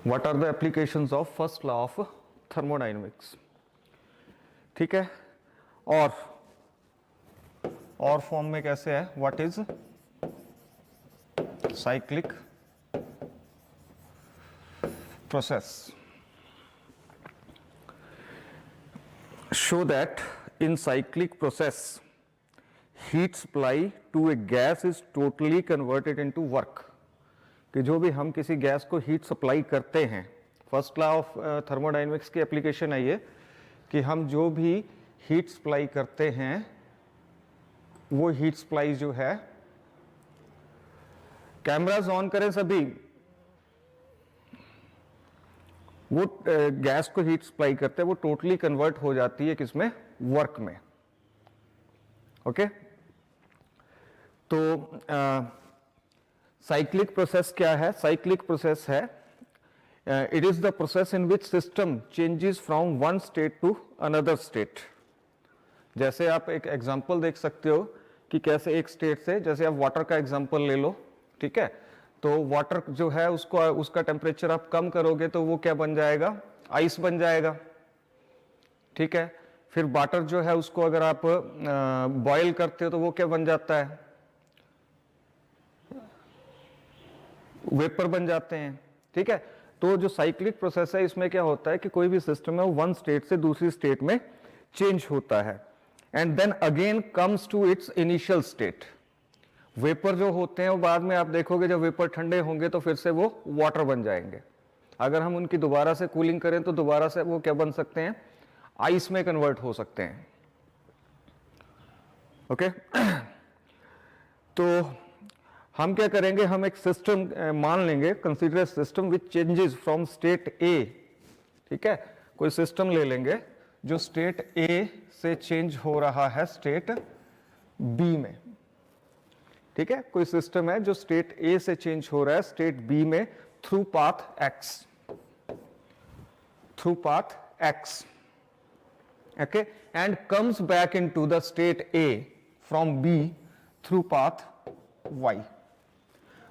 What are the applications of first law of thermodynamics. ठीक है, और फॉर्म में कैसे है, what is cyclic process. Show that in cyclic process heat supply to a gas is totally converted into work. कि जो भी हम किसी गैस को हीट सप्लाई करते हैं, फर्स्ट लॉ ऑफ थर्मोडाइनमिक्स की एप्लीकेशन है ये, कि हम जो भी हीट सप्लाई करते हैं वो हीट सप्लाई जो है, कैमरास ऑन करें सभी, वो गैस को हीट सप्लाई करते हैं वो टोटली कन्वर्ट हो जाती है किसमें, वर्क में। ओके, तो साइक्लिक प्रोसेस क्या है, साइक्लिक प्रोसेस है it is the process in which system changes from one state to another state. जैसे आप एक एग्जांपल देख सकते हो कि कैसे एक स्टेट से, जैसे आप वाटर का एग्जांपल ले लो, ठीक है, तो वाटर जो है उसको, उसका टेम्परेचर आप कम करोगे तो वो क्या बन जाएगा, आइस बन जाएगा। ठीक है, फिर वाटर जो है उसको अगर आप बॉयल करते हो तो वो क्या बन जाता है, वेपर बन जाते हैं। ठीक है, तो जो साइक्लिक प्रोसेस है इसमें क्या होता है कि कोई भी सिस्टम है वो वन स्टेट से दूसरी स्टेट में चेंज होता है and then again comes to its initial state. Vapour जो होते हैं वो बाद में आप देखोगे जब वेपर ठंडे होंगे तो फिर से वो वाटर बन जाएंगे। अगर हम उनकी दोबारा से कूलिंग करें तो दोबारा से वो क्या बन सकते हैं, आइस में कन्वर्ट हो सकते हैं। ओके तो हम क्या करेंगे, हम एक सिस्टम मान लेंगे, consider system which changes from state A. ठीक है, कोई सिस्टम ले लेंगे जो स्टेट ए से चेंज हो रहा है स्टेट बी में। ठीक है, कोई सिस्टम है जो स्टेट ए से चेंज हो रहा है स्टेट बी में through path X, through path X. Okay, and comes back into the state A from B through path Y.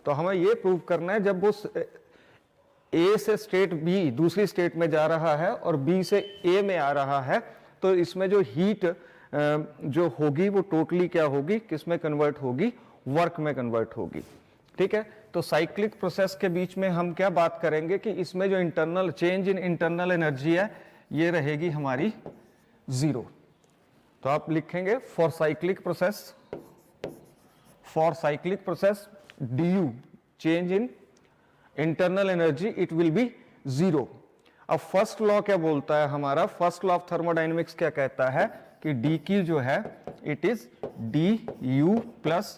तो हमें यह प्रूव करना है जब वो ए से स्टेट बी दूसरी स्टेट में जा रहा है और बी से ए में आ रहा है, तो इसमें जो हीट जो होगी वो टोटली क्या होगी, किस में कन्वर्ट होगी, वर्क में कन्वर्ट होगी। ठीक है, तो साइक्लिक प्रोसेस के बीच में हम क्या बात करेंगे कि इसमें जो internal change in internal energy है ये रहेगी हमारी जीरो। तो आप लिखेंगे for cyclic process, for cyclic process du change in internal energy it will be zero। अब फर्स्ट लॉ क्या बोलता है हमारा, फर्स्ट लॉ ऑफ थर्मोडाइनमिक्स क्या कहता है कि dq जो है it is du plus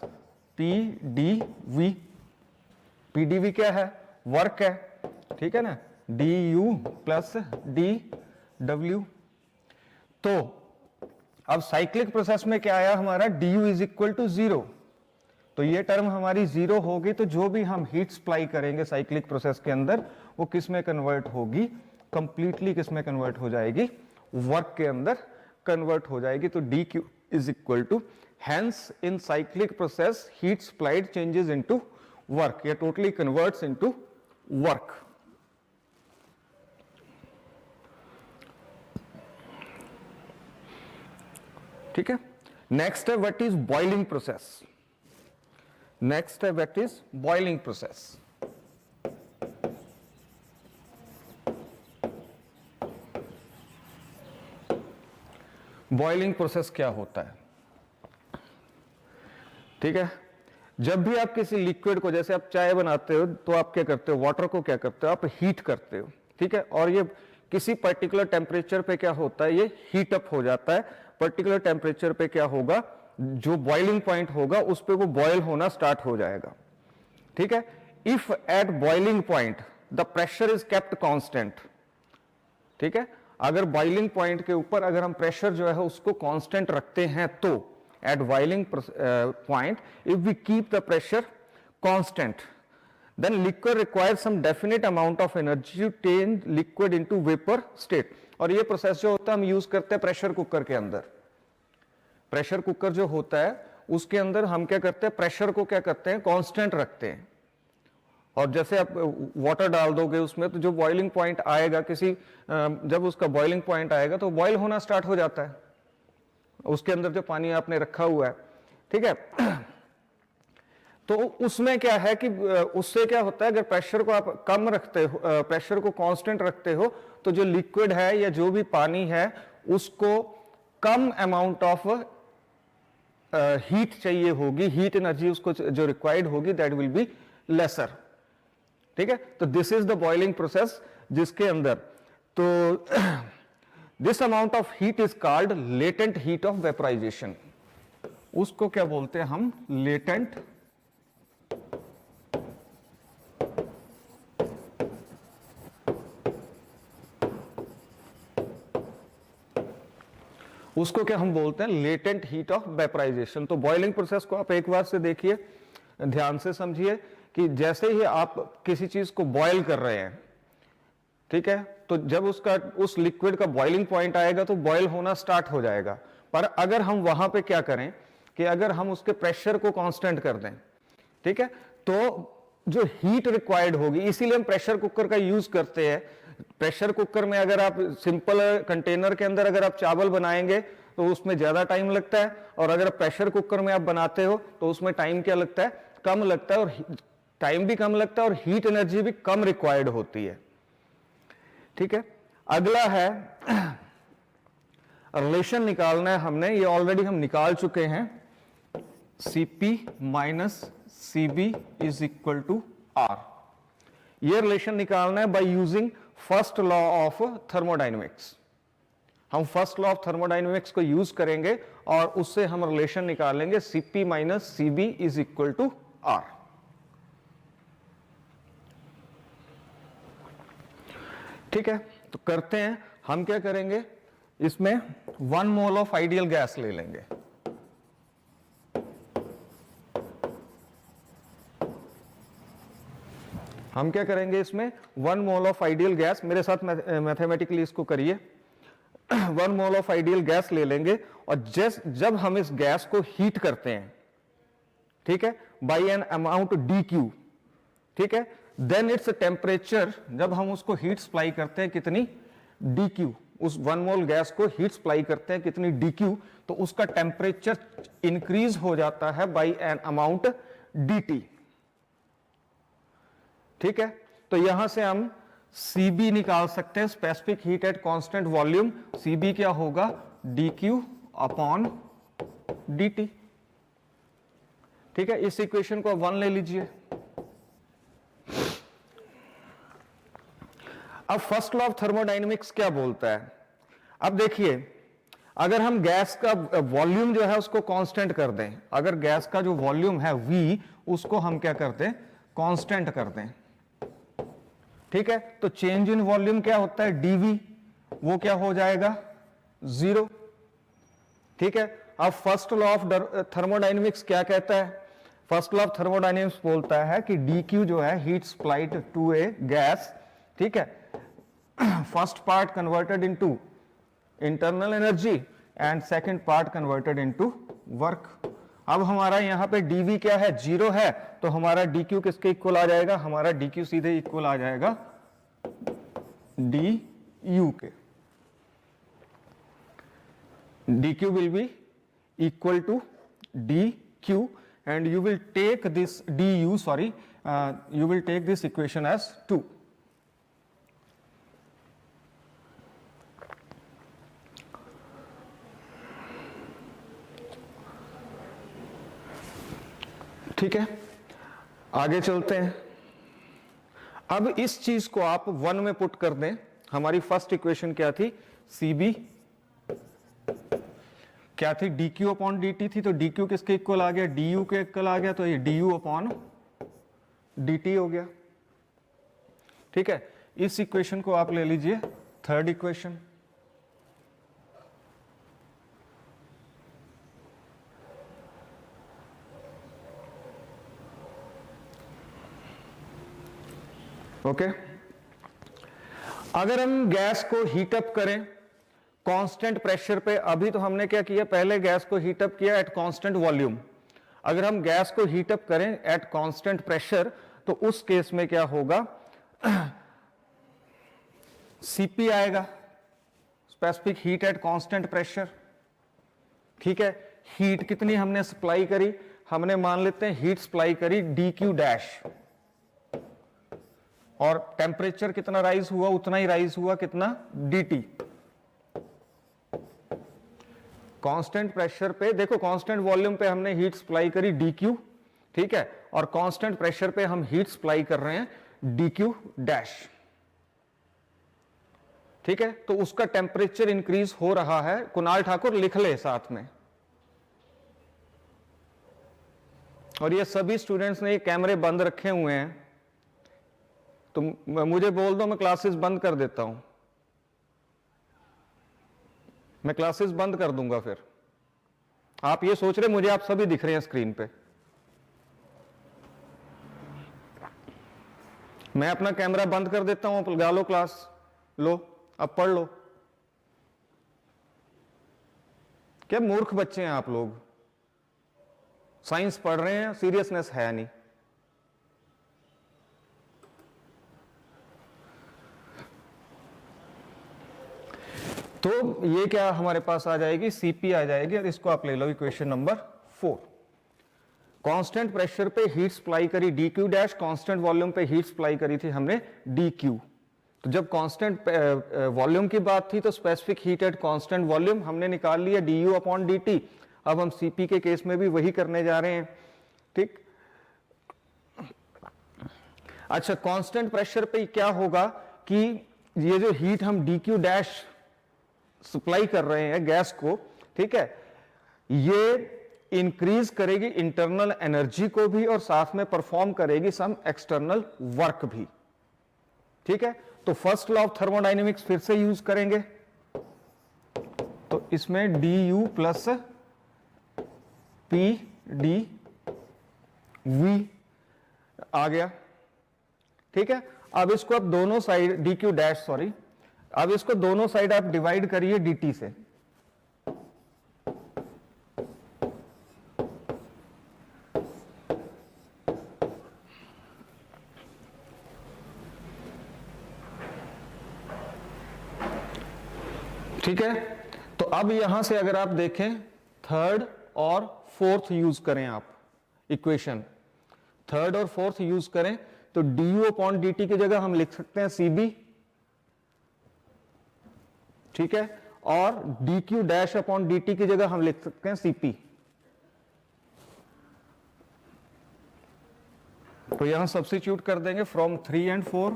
pdv। pdv क्या है, वर्क है। ठीक है ना, du प्लस dw। तो अब साइक्लिक प्रोसेस में क्या आया हमारा, du is equal to zero. तो ये टर्म हमारी जीरो होगी, तो जो भी हम हीट सप्लाई करेंगे साइक्लिक प्रोसेस के अंदर वो किस में कन्वर्ट होगी, कंप्लीटली किस में कन्वर्ट हो जाएगी, वर्क के अंदर कन्वर्ट हो जाएगी। तो dq is equal to, hence in cyclic process heat supplied changes into work, या टोटली कन्वर्ट्स इनटू वर्क। ठीक है, नेक्स्ट है what is boiling process. Next है what is boiling process. Boiling process क्या होता है, ठीक है, जब भी आप किसी लिक्विड को, जैसे आप चाय बनाते हो तो आप क्या करते हो, वाटर को क्या करते हो, आप हीट करते हो। ठीक है, और ये किसी पर्टिकुलर टेम्परेचर पे क्या होता है, ये हीट अप हो जाता है। पर्टिकुलर टेम्परेचर पे क्या होगा, जो बॉइलिंग पॉइंट होगा उस पे वो बॉयल होना स्टार्ट हो जाएगा। ठीक है, if at boiling point the pressure is kept constant. ठीक है, अगर बॉइलिंग पॉइंट के ऊपर अगर हम प्रेशर जो है उसको कांस्टेंट रखते हैं तो at boiling point if we keep the pressure constant then liquid requires some definite amount of energy to change liquid into vapour state. और ये प्रोसेस जो होता है हम यूज करते हैं प्रेशर कुकर के अंदर। प्रेशर कुकर जो होता है उसके अंदर हम क्या करते हैं, प्रेशर को क्या करते हैं, कांस्टेंट रखते हैं। और जैसे आप वाटर डाल दोगे उसमें तो जो बॉइलिंग पॉइंट आएगा जब उसका बॉइलिंग पॉइंट आएगा तो बॉइल होना स्टार्ट हो जाता है उसके अंदर जो पानी आपने रखा हुआ है, ठीक है। तो उसमें क्या है कि उससे क्या होता है, अगर प्रेशर को आप कम रखते हो, प्रेशर को कांस्टेंट रखते हो, तो जो लिक्विड है या जो भी पानी है उसको कम अमाउंट ऑफ हीट चाहिए होगी, हीट एनर्जी उसको जो रिक्वायर्ड होगी दैट विल बी लेसर, ठीक है। तो this is the boiling process जिसके अंदर तो this amount of heat is called latent heat of vaporization. उसको क्या बोलते हैं हम, लेटेंट उसको क्या हम बोलते हैं, लेटेंट हीट ऑफ वेपराइजेशन। तो बॉइलिंग प्रोसेस को आप एक बार से देखिए, ध्यान से समझिए कि जैसे ही आप किसी चीज को बॉयल कर रहे हैं, ठीक है, तो जब उस लिक्विड का बॉइलिंग पॉइंट आएगा तो बॉयल होना स्टार्ट हो जाएगा। पर अगर हम वहां पे क्या करें कि अगर हम उसके प्रेशर को कांस्टेंट कर दें, ठीक है, तो जो हीट रिक्वायर्ड होगी, इसीलिए हम प्रेशर कुकर का यूज करते हैं। प्रेशर कुकर में अगर आप सिंपल कंटेनर के अंदर अगर आप चावल बनाएंगे तो उसमें ज्यादा टाइम लगता है, और अगर प्रेशर कुकर में आप बनाते हो तो उसमें टाइम क्या लगता है, कम लगता है, और टाइम भी कम लगता है और हीट एनर्जी भी कम रिक्वायर्ड होती है, ठीक है। अगला है रिलेशन निकालना है हमने, ये ऑलरेडी हम निकाल चुके हैं, Cp minus Cb is equal to R। ये रिलेशन निकालना है by using first law of thermodynamics. हम फर्स्ट लॉ ऑफ थर्मोडायनेमिक्स को यूज करेंगे और उससे हम रिलेशन निकालेंगे Cp minus Cb is equal to R। ठीक है, तो करते हैं। हम क्या करेंगे, इसमें 1 मोल ऑफ आइडियल गैस ले लेंगे। हम क्या करेंगे, इसमें 1 मोल ऑफ आइडियल गैस, मेरे साथ मैथमेटिकली इसको करिए, 1 मोल ऑफ आइडियल गैस ले लेंगे, और जब हम इस गैस को हीट करते हैं, ठीक है, बाई एन अमाउंट dq, ठीक है, देन इट्स टेम्परेचर, जब हम उसको हीट सप्लाई करते हैं कितनी, dq, उस 1 मोल गैस को हीट सप्लाई करते हैं कितनी, dq, तो उसका टेम्परेचर इंक्रीज हो जाता है बाई एन अमाउंट dt, ठीक है। तो यहां से हम Cb निकाल सकते हैं, specific heat at constant volume. Cb क्या होगा, dq अपॉन dt, ठीक है। इस इक्वेशन को 1 ले लीजिए। अब फर्स्ट लॉ ऑफ थर्मोडायनेमिक्स क्या बोलता है, अब देखिए, अगर हम गैस का वॉल्यूम जो है उसको कांस्टेंट कर दें, अगर गैस का जो वॉल्यूम है V, उसको हम क्या करते हैं, कांस्टेंट कर दें, ठीक है, तो चेंज इन वॉल्यूम क्या होता है, dV, वो क्या हो जाएगा, 0, ठीक है। अब फर्स्ट लॉ ऑफ थर्मोडायनेमिक्स क्या कहता है, फर्स्ट लॉ ऑफ थर्मोडायनेमिक्स बोलता है कि dq जो है heat supplied to a gas, ठीक है, first part converted into internal energy and second part converted into work. अब हमारा यहां पे dV क्या है, 0 है, तो हमारा dq किसके इक्वल आ जाएगा, हमारा dq सीधे इक्वल आ जाएगा du के, dq will be equal to dq and you will take this du, sorry, you will take this equation as 2. ठीक है, आगे चलते हैं। अब इस चीज को आप 1 में पुट कर दें। हमारी फर्स्ट इक्वेशन क्या थी, Cb क्या थी, dq अपॉन dt थी, तो dq किसके इक्वल आ गया, du के इक्वल आ गया, तो ये du अपॉन dt हो गया, ठीक है। इस इक्वेशन को आप ले लीजिए थर्ड इक्वेशन, ओके। अगर हम गैस को हीटअप करें कांस्टेंट प्रेशर पे, अभी तो हमने क्या किया, पहले गैस को हीटअप किया एट कांस्टेंट वॉल्यूम। अगर हम गैस को हीटअप करें एट कांस्टेंट प्रेशर, तो उस केस में क्या होगा, Cp आएगा, specific heat at constant pressure. ठीक है, हीट कितनी हमने सप्लाई करी, हमने मान लेते हैं हीट सप्लाई करी dq डैश, और टेम्परेचर कितना राइज हुआ, उतना ही राइज हुआ कितना, dt। कांस्टेंट प्रेशर पे देखो, कांस्टेंट वॉल्यूम पे हमने हीट सप्लाई करी dq, ठीक है, और कांस्टेंट प्रेशर पे हम हीट सप्लाई कर रहे हैं dq डैश। ठीक है, तो उसका टेम्परेचर इंक्रीज हो रहा है, कुणाल ठाकुर लिख ले साथ में। और ये सभी स्टूडेंट्स ने ये कैमरे बंद रखे हुए हैं, तो मुझे बोल दो, मैं क्लासेस बंद कर देता हूं, मैं क्लासेस बंद कर दूंगा। फिर आप ये सोच रहे मुझे आप सभी दिख रहे हैं स्क्रीन पे, मैं अपना कैमरा बंद कर देता हूं, लगा लो क्लास, लो अब पढ़ लो। क्या मूर्ख बच्चे हैं आप लोग, साइंस पढ़ रहे हैं, सीरियसनेस है नहीं। तो ये क्या हमारे पास आ जाएगी, Cp आ जाएगी, और इसको आप ले लो इक्वेशन नंबर 4। कांस्टेंट प्रेशर पे हीट सप्लाई करी dq डैश, कांस्टेंट वॉल्यूम पे हीट सप्लाई करी थी हमने dq। तो जब कांस्टेंट वॉल्यूम की बात थी तो specific heat at constant volume हमने निकाल लिया du अपॉन dt। अब हम Cp के केस में भी वही करने जा रहे हैं। ठीक, अच्छा, कांस्टेंट प्रेशर पे क्या होगा कि ये जो हीट हम dq डैश सप्लाई कर रहे हैं गैस को, ठीक है, ये इंक्रीज करेगी इंटरनल एनर्जी को भी और साथ में परफॉर्म करेगी सम एक्सटर्नल वर्क भी। ठीक है, तो फर्स्ट लॉ ऑफ थर्मोडायनेमिक्स फिर से यूज करेंगे, तो इसमें du plus P D V आ गया। ठीक है, अब इसको आप दोनों साइड dq डैश, सॉरी, अब इसको दोनों साइड आप डिवाइड करिए dt से। ठीक है, तो अब यहां से अगर आप देखें थर्ड और फोर्थ यूज करें, आप इक्वेशन थर्ड और फोर्थ यूज करें तो du अपॉन dt की जगह हम लिख सकते हैं Cb, ठीक है, और dq डैश अपॉन dt की जगह हम लिख सकते हैं Cp। तो यहां सब्स्टिट्यूट कर देंगे फ्रॉम 3 एंड 4।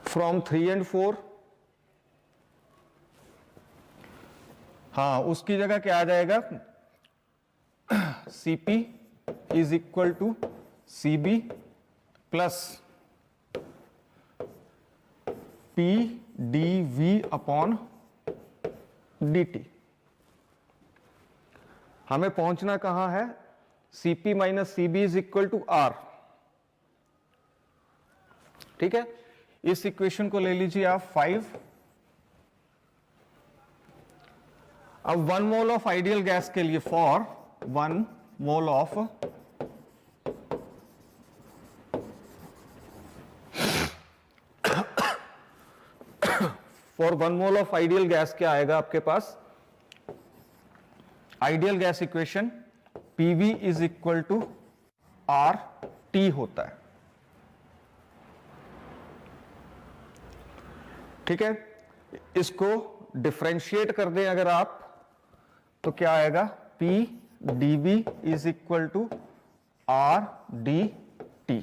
फ्रॉम 3 एंड 4, हाँ, उसकी जगह क्या आ जाएगा, Cp is equal to Cb plus P D V upon dt। हमें पहुंचना कहां है, Cp minus Cb is equal to R। ठीक है, इस इक्वेशन को ले लीजिए आप 5। अब 1 मोल ऑफ आइडियल गैस के लिए, for 1 mole of for 1 mole of ideal gas क्या आएगा आपके पास, ideal gas equation PV is equal to RT होता है। ठीक है, इसको डिफरेंशिएट कर दें अगर आप, तो क्या आएगा, P dV is equal to RDT।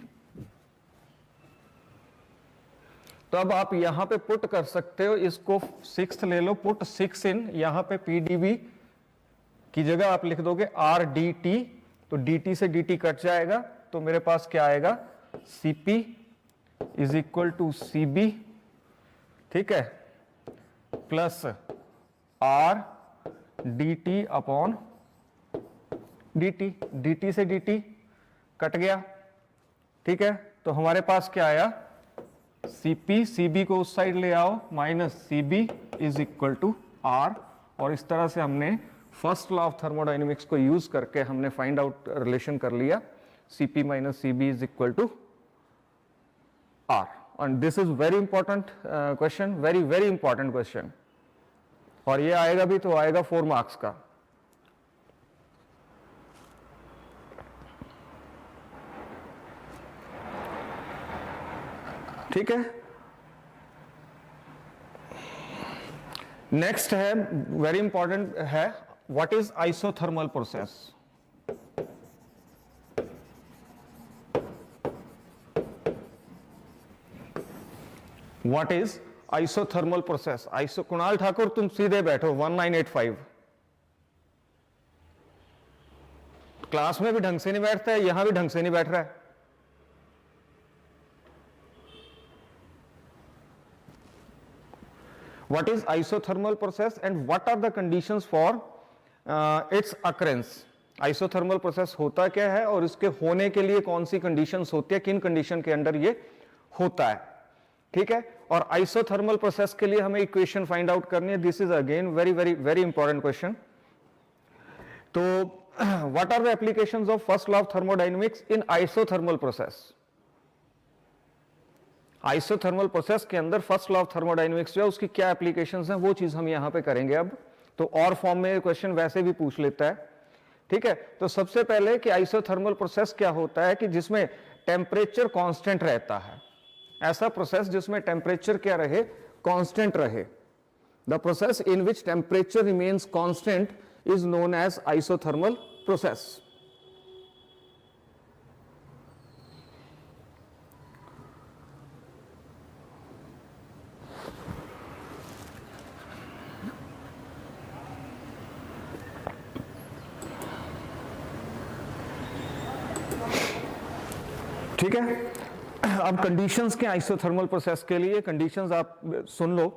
तो अब आप यहां पे पुट कर सकते हो, इसको 6th ले लो, पुट 6 इन, यहां पे P dV की जगह आप लिख दोगे RDT, तो dt से dt कट जाएगा, तो मेरे पास क्या आएगा, Cp is equal to Cb, ठीक है, plus R dt upon dt, dt से dt कट गया। ठीक है, तो हमारे पास क्या आया, Cp, Cb को उस साइड ले आओ, minus Cb is equal to R, और इस तरह से हमने फर्स्ट लॉ ऑफ थर्मोडाइनमिक्स को यूज करके हमने फाइंड आउट रिलेशन कर लिया Cp minus Cb is equal to R, and this is very important question, very very important question, और ये आएगा भी तो आएगा 4 मार्क्स का। ठीक है, नेक्स्ट है, वेरी इंपॉर्टेंट है, what is isothermal process. What is isothermal process. Kunal Thakur तुम सीधे बैठो, 1985 क्लास में भी ढंग से नहीं बैठता है, यहां भी ढंग से नहीं बैठ रहा है। What is isothermal process and what are the conditions for its occurrence? Isothermal process होता क्या है और इसके होने के लिए कौन सी conditions होती है, किन condition के अंदर ये होता है, ठीक है। और isothermal process के लिए हमें equation find out करनी है। This is again very very very important question. तो what are the applications of first law of thermodynamics in isothermal process? Isothermal process के अंदर फर्स्ट लॉ ऑफ थर्मोडायनेमिक्स जो है उसकी क्या एप्लीकेशंस हैं, वो चीज हम यहां पे करेंगे अब। तो और फॉर्म में क्वेश्चन वैसे भी पूछ लेता है, ठीक है। तो सबसे पहले कि आइसोथर्मल प्रोसेस क्या होता है कि जिसमें टेम्परेचर कांस्टेंट रहता है, ऐसा प्रोसेस जिसमें टेम्परेचर क्या रहे, कांस्टेंट रहे। The process in which temperature remains constant is known as isothermal process. ठीक है, अब कंडीशंस के आइसोथर्मल प्रोसेस के लिए कंडीशंस आप सुन लो।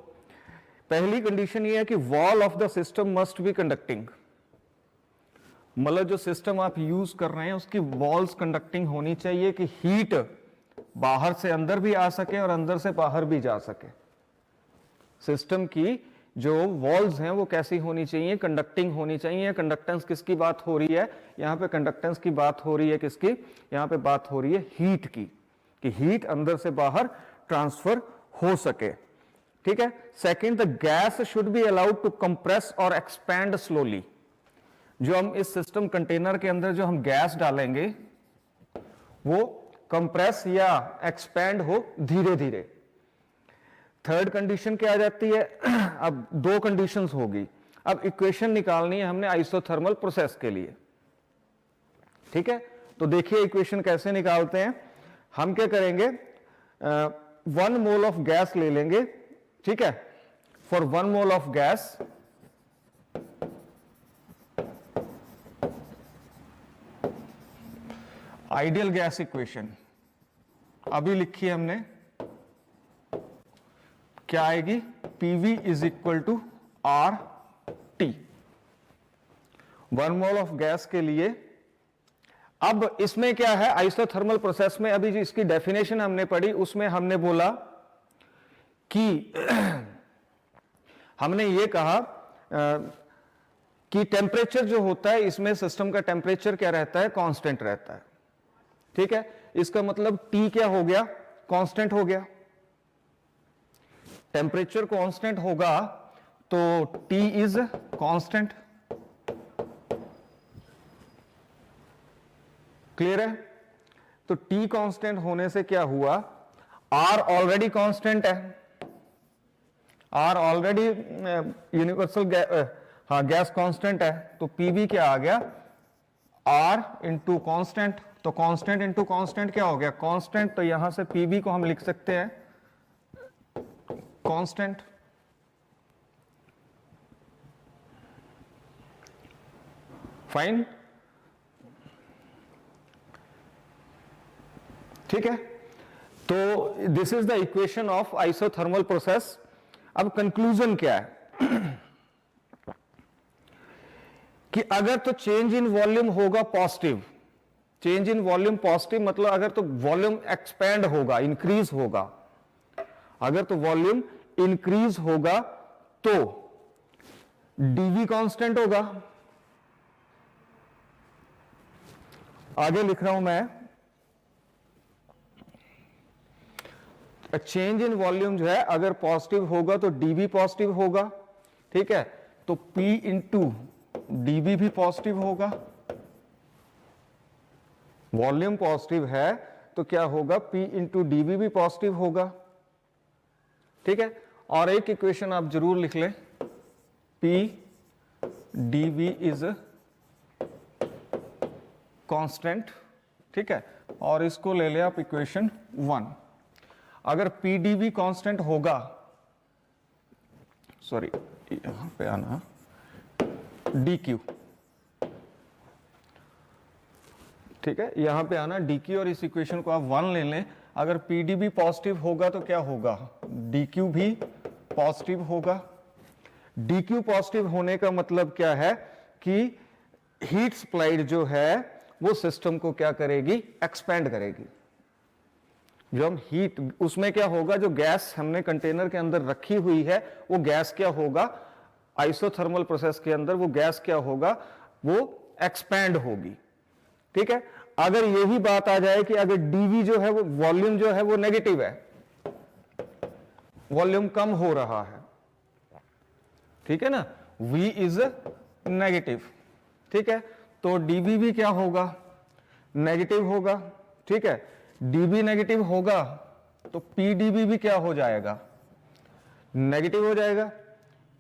पहली कंडीशन ये है कि wall of the system must be conducting, मतलब जो सिस्टम आप यूज कर रहे हैं उसकी वॉल्स कंडक्टिंग होनी चाहिए कि हीट बाहर से अंदर भी आ सके और अंदर से बाहर भी जा सके। सिस्टम की जो वॉल्स हैं वो कैसी होनी चाहिए, कंडक्टिंग होनी चाहिए। कंडक्टेंस किसकी बात हो रही है, यहाँ पे कंडक्टेंस की बात हो रही है किसकी, यहाँ पे बात हो रही है हीट की, कि हीट अंदर से बाहर ट्रांसफर हो सके, ठीक है। Second, the gas should be allowed to compress और एक्सपैंड स्लोली। जो हम इस सिस्टम कंटेनर के अंदर जो हम गैस डालेंगे वो कंप्रेस या एक्सपैंड हो धीरे धीरे। थर्ड कंडीशन क्या आ जाती है, अब दो कंडीशंस होगी। अब इक्वेशन निकालनी है हमने आइसोथर्मल प्रोसेस के लिए, ठीक है। तो देखिए इक्वेशन कैसे निकालते हैं। हम क्या करेंगे, 1 मोल ऑफ गैस ले लेंगे, ठीक है। For 1 mole of gas ideal gas equation अभी लिखी है हमने, क्या आएगी, PV is equal to RT 1 mole of gas के लिए। अब इसमें क्या है, आइसोथर्मल प्रोसेस में अभी जो इसकी डेफिनेशन हमने पढ़ी उसमें हमने बोला कि हमने ये कहा कि टेम्परेचर जो होता है इसमें सिस्टम का टेम्परेचर क्या रहता है, कांस्टेंट रहता है, ठीक है। इसका मतलब T क्या हो गया, कांस्टेंट हो गया। टेम्परेचर कांस्टेंट होगा तो T इज कांस्टेंट, क्लियर है। तो T कांस्टेंट होने से क्या हुआ, R ऑलरेडी कांस्टेंट है, R already universal gas constant है, तो PV क्या आ गया, R इंटू कांस्टेंट। तो कांस्टेंट इंटू कांस्टेंट क्या हो गया, कांस्टेंट। तो यहां से PV को हम लिख सकते हैं कांस्टेंट, फाइन, ठीक है। तो this is the equation of isothermal process. अब कंक्लूजन क्या है कि अगर तो चेंज इन वॉल्यूम होगा positive, change in volume positive मतलब अगर तो वॉल्यूम एक्सपैंड होगा, इंक्रीज होगा, अगर तो वॉल्यूम इंक्रीज होगा तो dV कांस्टेंट होगा, आगे लिख रहा हूं मैं, चेंज इन वॉल्यूम जो है अगर पॉजिटिव होगा तो dV पॉजिटिव होगा, ठीक है, तो P इंटू dV भी पॉजिटिव होगा। वॉल्यूम पॉजिटिव है तो क्या होगा, P इंटू dV भी पॉजिटिव होगा, ठीक है। और एक इक्वेशन आप जरूर लिख लें, P dV इज कांस्टेंट, ठीक है, और इसको ले ले आप इक्वेशन 1। अगर P dV कांस्टेंट होगा, सॉरी यहां पे आना dq, ठीक है, यहां पे आना dq और इस इक्वेशन को आप 1 ले लें। अगर P dV पॉजिटिव होगा तो क्या होगा, dq भी पॉजिटिव होगा। dq पॉजिटिव होने का मतलब क्या है कि हीट सप्लाइड जो है वो सिस्टम को क्या करेगी, एक्सपेंड करेगी। जो हम हीट, उसमें क्या होगा, जो गैस हमने कंटेनर के अंदर रखी हुई है वो गैस क्या होगा, आइसोथर्मल प्रोसेस के अंदर वो गैस क्या होगा, वो एक्सपैंड होगी, ठीक है। अगर यही बात आ जाए कि अगर dV जो है वो वॉल्यूम जो है वो नेगेटिव है, वॉल्यूम कम हो रहा है, ठीक है ना, V इज नेगेटिव, ठीक है, तो dV भी क्या होगा, नेगेटिव होगा, ठीक है। dB नेगेटिव होगा तो PdV भी क्या हो जाएगा, नेगेटिव हो जाएगा।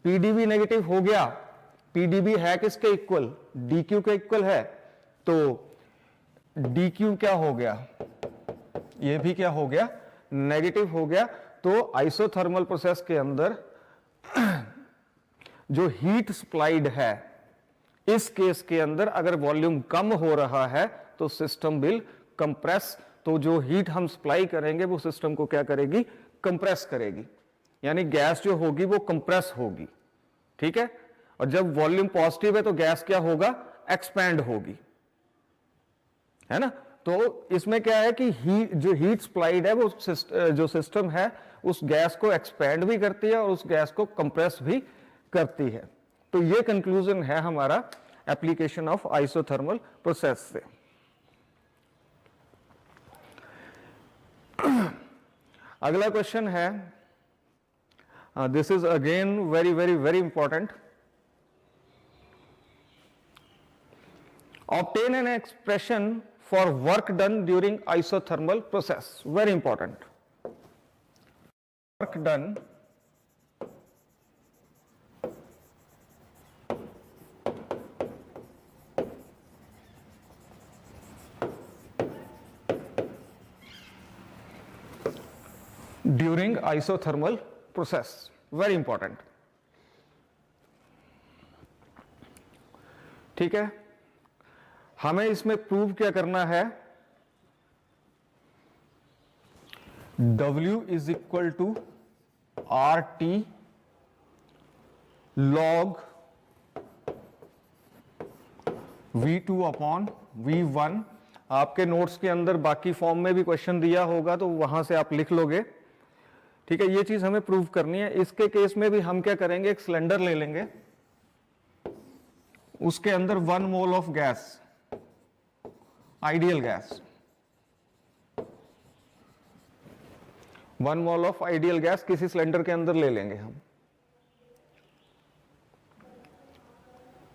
PdV नेगेटिव हो गया, PdV है किसके इक्वल, dQ के इक्वल है, तो dQ क्या हो गया, ये भी क्या हो गया, नेगेटिव हो गया। तो आइसोथर्मल प्रोसेस के अंदर जो हीट सप्लाइड है, इस केस के अंदर अगर वॉल्यूम कम हो रहा है तो सिस्टम विल कंप्रेस। तो जो हीट हम सप्लाई करेंगे वो सिस्टम को क्या करेगी, कंप्रेस करेगी, यानी गैस जो होगी वो कंप्रेस होगी, ठीक है। और जब वॉल्यूम पॉजिटिव है तो गैस क्या होगा, एक्सपैंड होगी, है ना। तो इसमें क्या है कि जो हीट सप्लाइड है वो जो सिस्टम है उस गैस को एक्सपैंड भी करती है और उस गैस को कंप्रेस भी करती है। तो ये कंक्लूजन है हमारा एप्लीकेशन ऑफ आइसोथर्मल प्रोसेस से। अगला क्वेश्चन है, this is again very very very important. Obtain an expression for work done during isothermal process, very important. Work done during isothermal process, very important, ठीक है। हमें इसमें प्रूव क्या करना है, W is equal to RT log V2 अपॉन V1। आपके नोट्स के अंदर बाकी फॉर्म में भी क्वेश्चन दिया होगा तो वहां से आप लिख लोगे, ठीक है। ये चीज हमें प्रूव करनी है। इसके केस में भी हम क्या करेंगे, एक सिलेंडर ले लेंगे, उसके अंदर 1 mole of gas, ideal gas, 1 mole of ideal gas किसी सिलेंडर के अंदर ले लेंगे हम,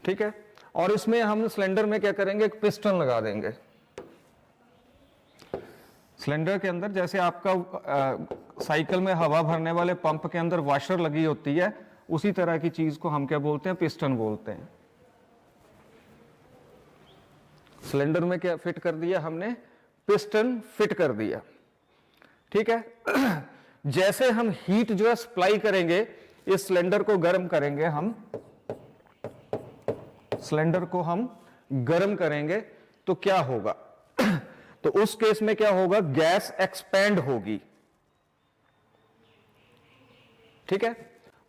ठीक है। और इसमें हम सिलेंडर में क्या करेंगे, एक पिस्टन लगा देंगे सिलेंडर के अंदर। जैसे आपका साइकिल में हवा भरने वाले पंप के अंदर वॉशर लगी होती है, उसी तरह की चीज को हम क्या बोलते हैं, पिस्टन बोलते हैं। सिलेंडर में क्या फिट कर दिया हमने, पिस्टन फिट कर दिया, ठीक है। जैसे हम हीट जो है सप्लाई करेंगे, इस सिलेंडर को गर्म करेंगे हम, सिलेंडर को हम गर्म करेंगे तो क्या होगा तो उस केस में क्या होगा, गैस एक्सपैंड होगी, ठीक है।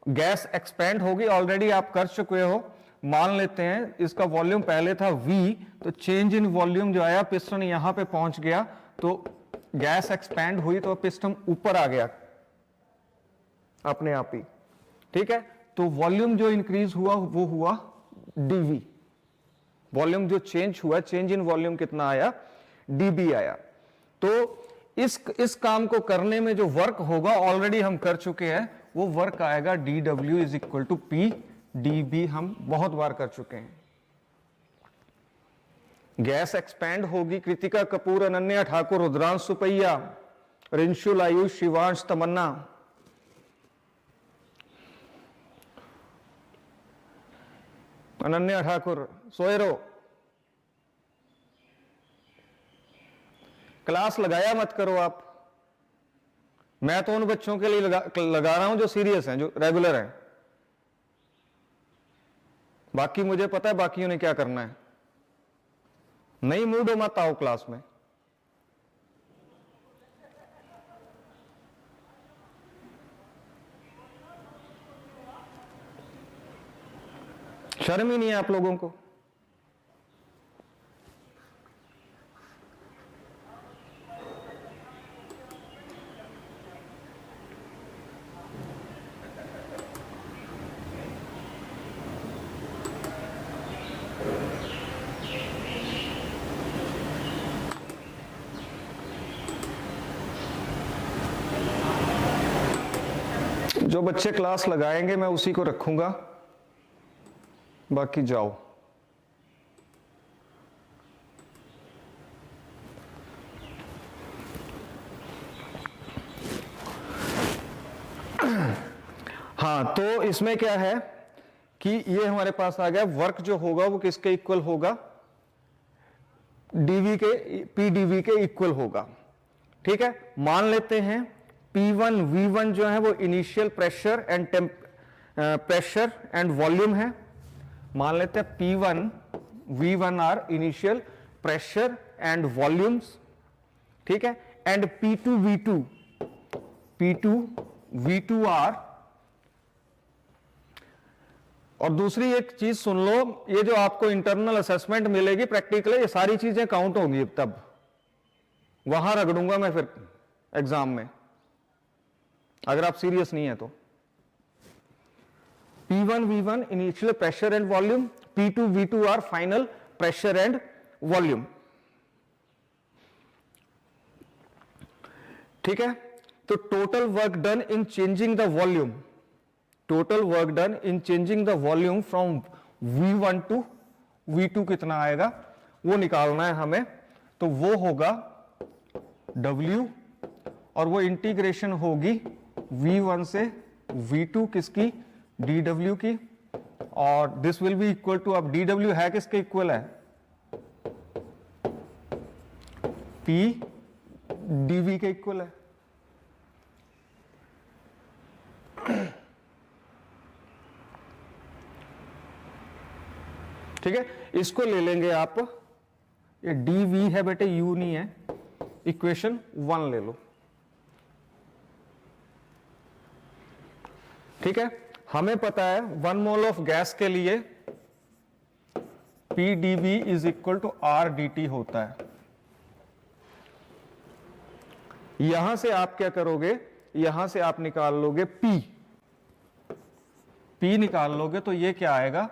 गैस एक्सपैंड होगी, ऑलरेडी आप कर चुके हो। मान लेते हैं इसका वॉल्यूम पहले था V, तो चेंज इन वॉल्यूम जो आया, पिस्टन यहां पे पहुंच गया तो गैस एक्सपैंड हुई तो पिस्टन ऊपर आ गया अपने आप ही, ठीक है। तो वॉल्यूम जो इंक्रीज हुआ वो हुआ dV, वॉल्यूम जो चेंज हुआ, चेंज इन वॉल्यूम कितना आया, dB आया। तो इस काम को करने में जो वर्क होगा ऑलरेडी हम कर चुके हैं, वो वर्क आएगा dW is equal to P dB, हम बहुत बार कर चुके हैं। गैस एक्सपैंड होगी, कृतिका कपूर, अनन्या ठाकुर, रुद्रांश सुपैया, रिंशुल, आयुष, शिवांश, तमन्ना, अनन्या ठाकुर, सोएरो। क्लास लगाया मत करो आप, मैं तो उन बच्चों के लिए लगा रहा हूं जो सीरियस हैं, जो रेगुलर हैं। बाकी मुझे पता है बाकियों ने क्या करना है। नहीं मूड हो मत आओ क्लास में। शर्म ही नहीं है आप लोगों को। जो बच्चे क्लास लगाएंगे मैं उसी को रखूंगा, बाकी जाओ। हाँ, तो इसमें क्या है कि ये हमारे पास आ गया, वर्क जो होगा वो किसके इक्वल होगा, डीवी के, पी डीवी के इक्वल होगा। ठीक है, मान लेते हैं P1 V1 जो है वो इनिशियल प्रेशर एंड वॉल्यूम है। मान लेते हैं P1 V1 are initial pressure and volumes. ठीक है, एंड P2 V2 आर। और दूसरी एक चीज सुन लो, ये जो आपको इंटरनल असेसमेंट मिलेगी प्रैक्टिकली, ये सारी चीजें काउंट होंगी, तब वहां रगड़ूंगा मैं फिर एग्जाम में, अगर आप सीरियस नहीं है तो। P1 V1 initial pressure and volume, P2 V2 are final pressure and volume. ठीक है, तो total work done in changing the volume, total work done in changing the volume from V1 to V2 कितना आएगा वो निकालना है हमें। तो वो होगा W, और वो इंटीग्रेशन होगी V1 से V2 किसकी, dW की, और this will be equal to, अब dW है किसके इक्वल है, P dV के इक्वल है। ठीक है, इसको ले लेंगे आप, ये dV है बेटे, U नहीं है, इक्वेशन 1 ले लो। ठीक है, हमें पता है 1 मोल ऑफ गैस के लिए PdV is equal to RdT होता है। यहां से आप क्या करोगे, यहां से आप निकाल लोगे P निकाल लोगे तो ये क्या आएगा,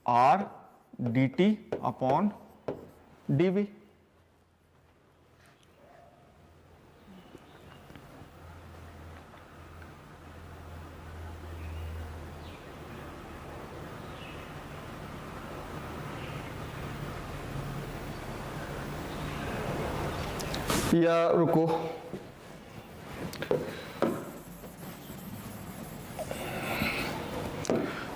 RdT अपॉन dV। या रुको,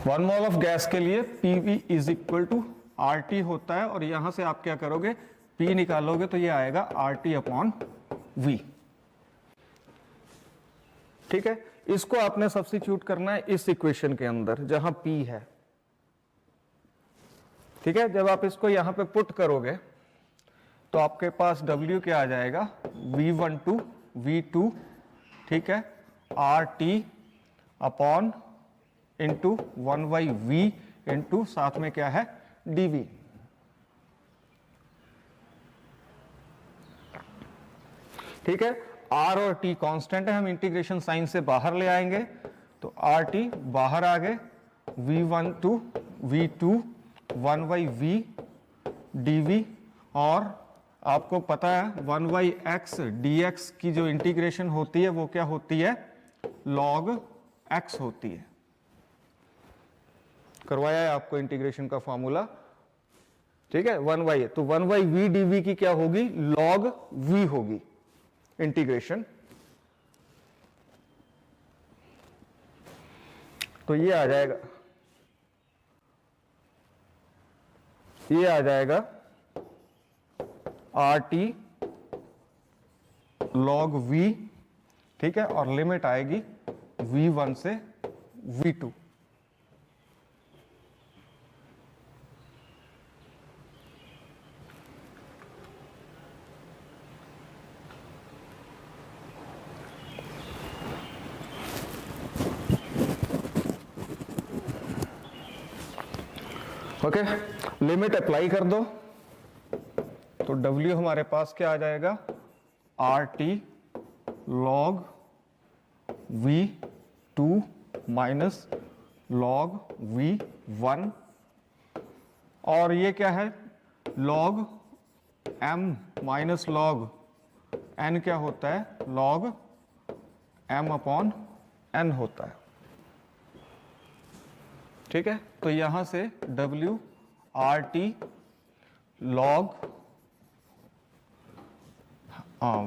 वन मोल ऑफ गैस के लिए PV is equal to RT होता है, और यहां से आप क्या करोगे, P निकालोगे तो ये आएगा RT अपॉन V। ठीक है, इसको आपने सब्स्टिट्यूट करना है इस इक्वेशन के अंदर जहां P है। ठीक है, जब आप इसको यहां पे पुट करोगे तो आपके पास W क्या आ जाएगा, V1 टू V2, ठीक है, RT upon into 1/V into साथ में क्या है, dV। ठीक है, R और T कांस्टेंट है, हम इंटीग्रेशन साइन से बाहर ले आएंगे, तो RT बाहर आ गए, V1 to V2 1/V dv, और आपको पता है 1/x dx की जो इंटीग्रेशन होती है वो क्या होती है, log x होती है। करवाया है आपको इंटीग्रेशन का फॉर्मूला, ठीक है, 1/, तो 1/v dv की क्या होगी, log v होगी इंटीग्रेशन। तो ये आ जाएगा, ये आ जाएगा RT log v, ठीक है, और लिमिट आएगी v1 से v2। ओके, लिमिट अप्लाई कर दो, तो W हमारे पास क्या आ जाएगा, RT log V2 minus log V1, और ये क्या है, log M minus log N क्या होता है, log M अपॉन N होता है, ठीक है। तो यहां से W RT log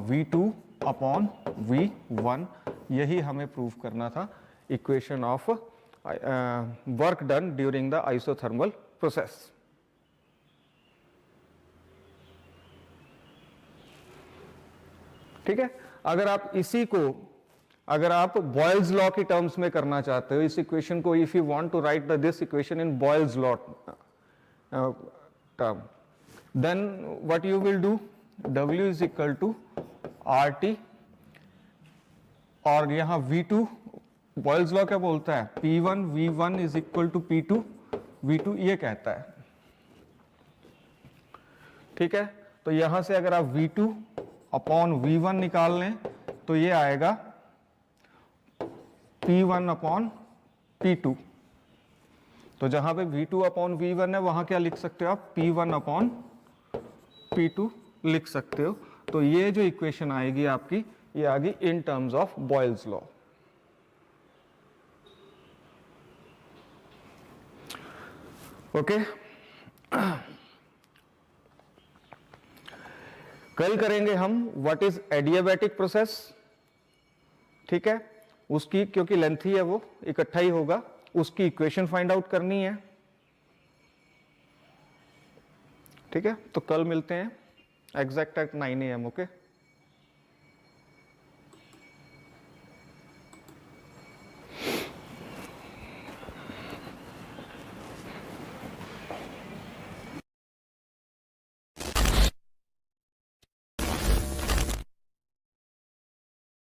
V2 अपॉन V1, यही हमें प्रूव करना था equation of work done during the isothermal process. ठीक है, अगर आप इसी को, अगर आप बॉयल्स लॉ की टर्म्स में करना चाहते हो इस इक्वेशन को, if you want to write this equation in Boyle's law term, then what you will do, W is equal to RT, और यहां V2, बॉयल्स लॉ क्या बोलता है, P1 V1 is equal to P2 V2, ये कहता है, ठीक है। तो यहां से अगर आप V2 अपॉन V1 निकाल लें तो ये आएगा P1 अपॉन P2, तो जहां पे V2 अपॉन V1 है वहां क्या लिख सकते हो आप, P1 अपॉन P2 लिख सकते हो। तो ये जो इक्वेशन आएगी आपकी, ये आ गई in terms of Boyle's law. Okay, कल करेंगे हम व्हाट इज एडियाबैटिक प्रोसेस, ठीक है, उसकी क्योंकि लेंथी है वो इकट्ठा ही होगा, उसकी इक्वेशन फाइंड आउट करनी है, ठीक है। तो कल मिलते हैं एग्जैक्ट एट 9 AM, ओके।